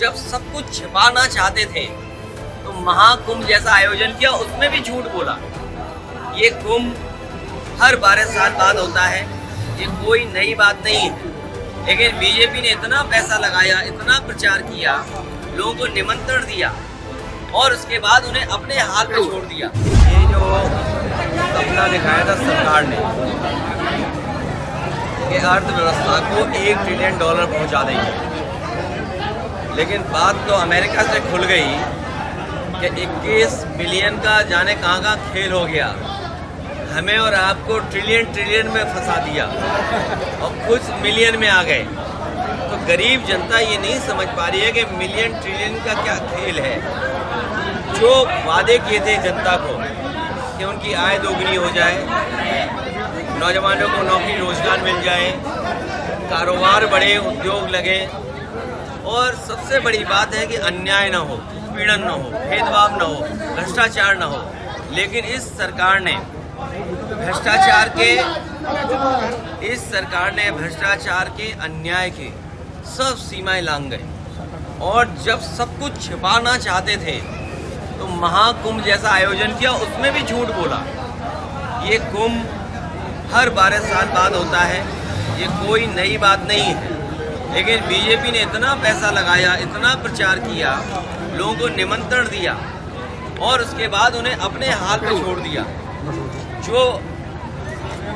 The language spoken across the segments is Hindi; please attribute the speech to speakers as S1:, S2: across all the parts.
S1: जब सब कुछ छिपाना चाहते थे तो महाकुंभ जैसा आयोजन किया, उसमें भी झूठ बोला। ये कुंभ हर 12 साल बाद होता है, ये कोई नई बात नहीं है। लेकिन बीजेपी ने इतना पैसा लगाया, इतना प्रचार किया, लोगों को निमंत्रण दिया और उसके बाद उन्हें अपने हाल पे छोड़ दिया। ये जो सपना दिखाया था सरकार ने कि अर्थव्यवस्था को $1 ट्रिलियन पहुंचा देंगे, लेकिन बात तो अमेरिका से खुल गई कि 21 बिलियन का जाने कहाँ खेल हो गया। हमें और आपको ट्रिलियन में फंसा दिया और कुछ मिलियन में आ गए। तो गरीब जनता ये नहीं समझ पा रही है कि मिलियन ट्रिलियन का क्या खेल है। जो वादे किए थे जनता को कि उनकी आय दोगुनी हो जाए, नौजवानों को नौकरी रोजगार मिल जाए, कारोबार बढ़े, उद्योग लगे, और सबसे बड़ी बात है कि अन्याय ना हो, पीड़न ना हो, भेदभाव ना हो, भ्रष्टाचार ना हो। लेकिन इस सरकार ने भ्रष्टाचार के अन्याय के सब सीमाएं लांघ गए। और जब सब कुछ छिपाना चाहते थे तो महाकुंभ जैसा आयोजन किया, उसमें भी झूठ बोला। ये कुंभ हर 12 साल बाद होता है, ये कोई नई बात नहीं है। लेकिन बीजेपी ने इतना पैसा लगाया, इतना प्रचार किया, लोगों को निमंत्रण दिया और उसके बाद उन्हें अपने हाल पे छोड़ दिया। जो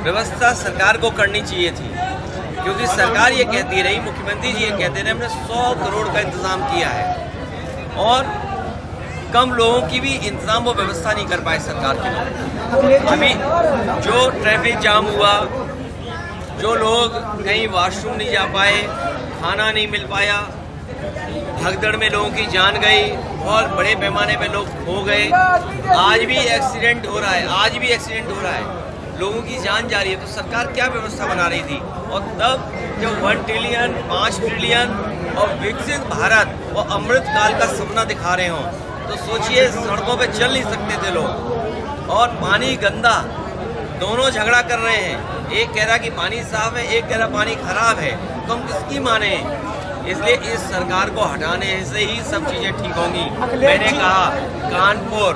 S1: व्यवस्था सरकार को करनी चाहिए थी, क्योंकि सरकार ये कहती रही, मुख्यमंत्री जी ये कहते रहे, हमने 100 करोड़ का इंतजाम किया है, और कम लोगों की भी इंतजाम वो व्यवस्था नहीं कर पाए सरकार के लोग। अभी जो ट्रैफिक जाम हुआ, जो लोग कहीं वॉशरूम नहीं जा पाए, खाना नहीं मिल पाया, भगदड़ में लोगों की जान गई, बहुत बड़े पैमाने पे लोग खो गए। आज भी एक्सीडेंट हो रहा है, लोगों की जान जा रही है। तो सरकार क्या व्यवस्था बना रही थी? और तब जब 1 ट्रिलियन, 5 ट्रिलियन और विकसित भारत और अमृत काल का सपना दिखा रहे हों, तो सोचिए सड़कों पे चल नहीं सकते थे लोग, और पानी गंदा, दोनों झगड़ा कर रहे हैं। एक कह रहा कि पानी साफ है, एक कह रहा पानी खराब है, तो हम किसकी माने? इसलिए इस सरकार को हटाने से ही सब चीज़ें ठीक होंगी। मैंने कहा कानपुर,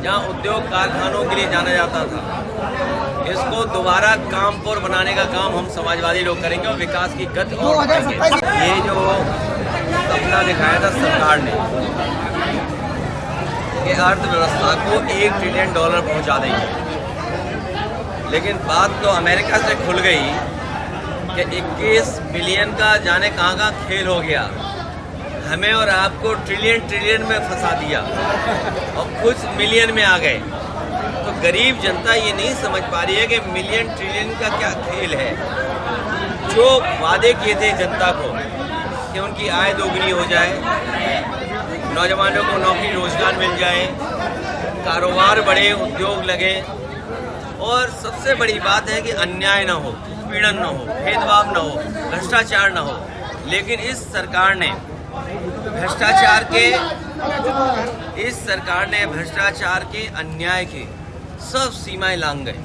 S1: जहाँ उद्योग कारखानों के लिए जाना जाता था, इसको दोबारा कामपुर बनाने का काम हम समाजवादी लोग करेंगे और विकास की गति और बढ़ाएंगे। ये जो सपना दिखाया था सरकार ने कि अर्थव्यवस्था को $1 ट्रिलियन पहुंचा देंगे, लेकिन बात तो अमेरिका से खुल गई कि 21 बिलियन का जाने कहाँ खेल हो गया। हमें और आपको ट्रिलियन में फंसा दिया और कुछ मिलियन में आ गए। तो गरीब जनता ये नहीं समझ पा रही है कि मिलियन ट्रिलियन का क्या खेल है। जो वादे किए थे जनता को कि उनकी आय दोगुनी हो जाए, नौजवानों को नौकरी रोजगार मिल जाए, कारोबार बढ़े, उद्योग लगे, और सबसे बड़ी बात है कि अन्याय ना हो, पीड़न ना हो, भेदभाव ना हो, भ्रष्टाचार ना हो। लेकिन इस सरकार ने भ्रष्टाचार के अन्याय के सब सीमाएं लांघ गए।